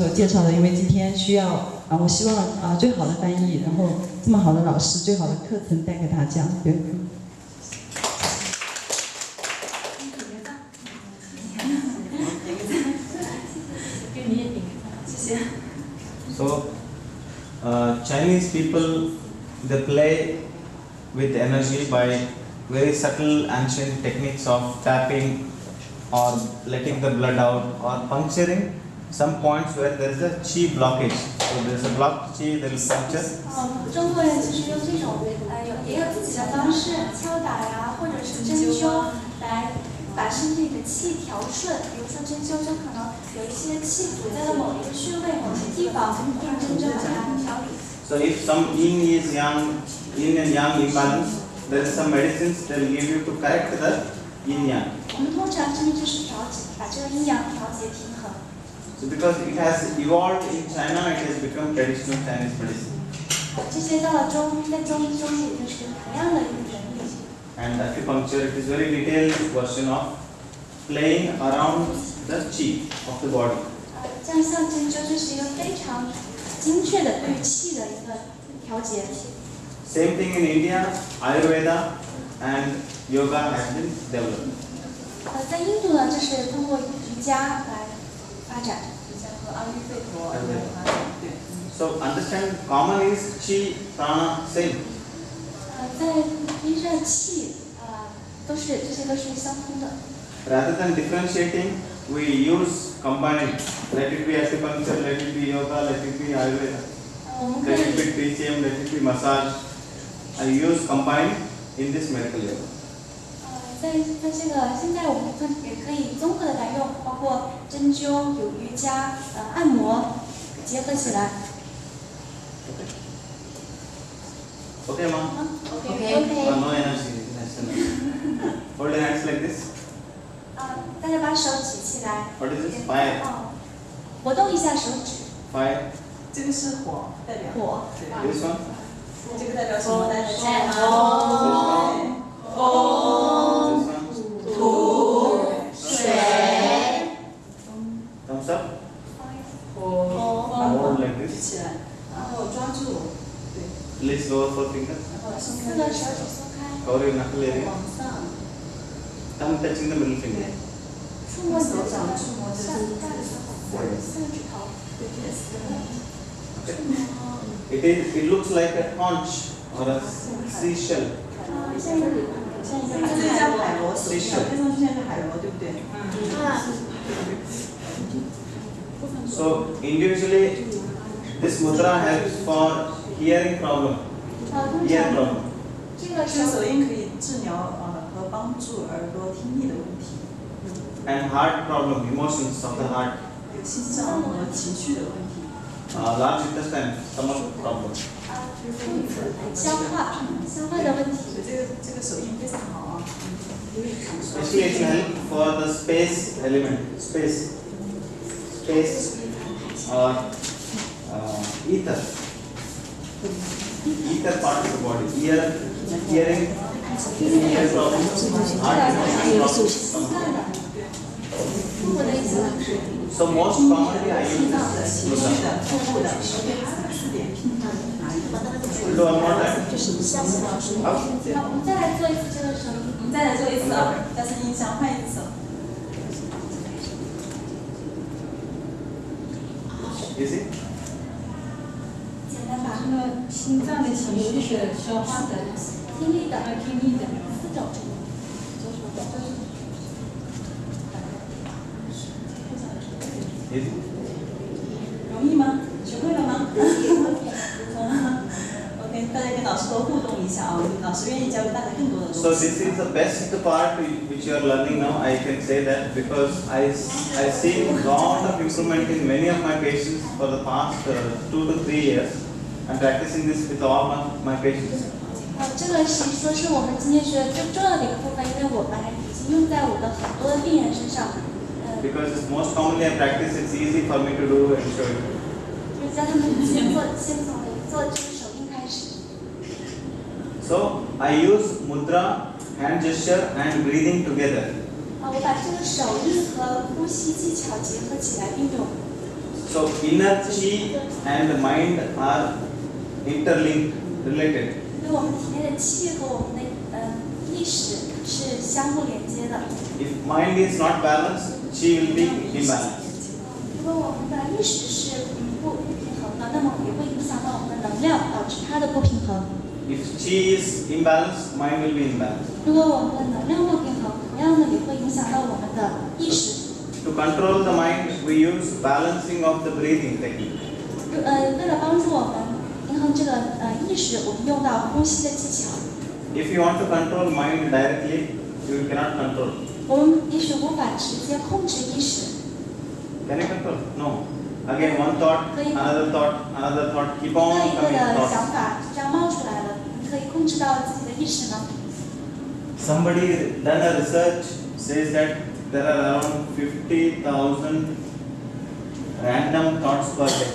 有介绍的，因为今天需要我希望最好的翻译，然后这么好的老师，最好的课程带给大家。对。So, Chinese people, they play with energy by very subtle ancient techniques of tapping or letting the blood out or puncturing some points where there is a qi blockage. So there is a blocked qi, there is puncture. 中国人其实用这种也有自己的方式，敲打呀，或者是针灸来把身体的气调顺。比如说针灸就可能有一些气阻在了某一个穴位、某些地方，用针灸把它调理。So if some yin is yang, yin and yang imbalance, there is some medicines they will give you to correct the yin yang. 我们通常针灸就是调节，把这个阴阳调节平衡。So because it has evolved in China, it has become traditional Chinese medicine. 这些到了在中医就是同样的一个原理。And acupuncture, it is very detailed version of playing around the qi of the body. 这样像针灸就是一个非常精确的对于气的一个调节。Same thing in India, Ayurveda and yoga has been developed. 在印度呢，就是通过瑜伽来发展。瑜伽和阿育吠陀。So understand, common is qi, prana, same. 在阴热气这些都是相通的。Rather than differentiating, we use combining. Let it be acupuncture, let it be yoga, let it be Ayurveda, let it be TCM, let it be massage. I use combined in this medical yoga. 在这个现在我们也可以综合的来用，包括针灸、有瑜伽、按摩结合起来。Okay, ma? Okay. No energy. Hold your hands like this. 大家把手举起来。What is this? Fire. 活动一下手指。Fire. 这个是火，代表火。This one? 这个代表什么？代表风、土、水。Thumbs up. 火 Hold like this. 举起来，然后抓住，对。Release lower four finger. 四个手指松开。Cover your knuckle area. 往上。Thumb touching the middle finger. 触摸手掌，触摸上下四个指头。Okay. It looks like a conch or a seashell. 像一个这叫海螺手，看上去像个海螺，对不对？So individually, this mudra helps for hearing problem. Ear problem. 这个这个手印可以治疗和帮助耳朵听力的问题。And heart problem, emotions of the heart. 有心脏和情绪的问题。Large intestine, stomach problem. 消化的问题。这个手印非常好啊。Especially it will help for the space element, space or ether. Ether part of the body. Hearing problem, heart problem. So most commonly I use this mudra. Do one more time. 好，我们再来做一次这个手印。我们再来做一次啊，加深印象，换一只手。Easy? 简单吧。心脏的情绪的消化的听力的四种。Easy? 容易吗？学会了吗？OK， 大家跟老师多互动一下啊，老师愿意教给大家更多的东西。 So this is the best part which you are learning now. I can say that because I see a lot of improvement in many of my patients for the past 2 to 3 years. I'm practicing this with all my patients. 这个是说是我们今天学的最重要的一个部分，因为我们已经用在我的很多的病人身上。Because it's most commonly I practice, it's easy for me to do and show you. 就是教他们先从做这个手印开始。So I use mudra, hand gesture, and breathing together. 我把这个手印和呼吸技巧结合起来运用。So inner chi and the mind are interlinked, related. 因为我们体内的气和我们的意识是相互连接的。 If mind is not balanced, chi will be imbalanced. 如果我们的意识是不平衡的，那么也会影响到我们的能量，导致它的不平衡。 If chi is imbalanced, mind will be imbalanced. 如果我们的能量不平衡，同样的也会影响到我们的意识。 To control the mind, we use balancing of the breathing technique. 为了帮助我们平衡这个意识，我们用到呼吸的技巧。 If you want to control mind directly, you cannot control. 我们也许无法直接控制意识。 Can you control? No. Again, one thought, another thought, another thought. Keep 一个 on 一个 coming 的 thoughts. 想法就这样冒出来了，你可以控制到自己的意识吗？ Somebody done a research says that there are around 50,000 random thoughts per day.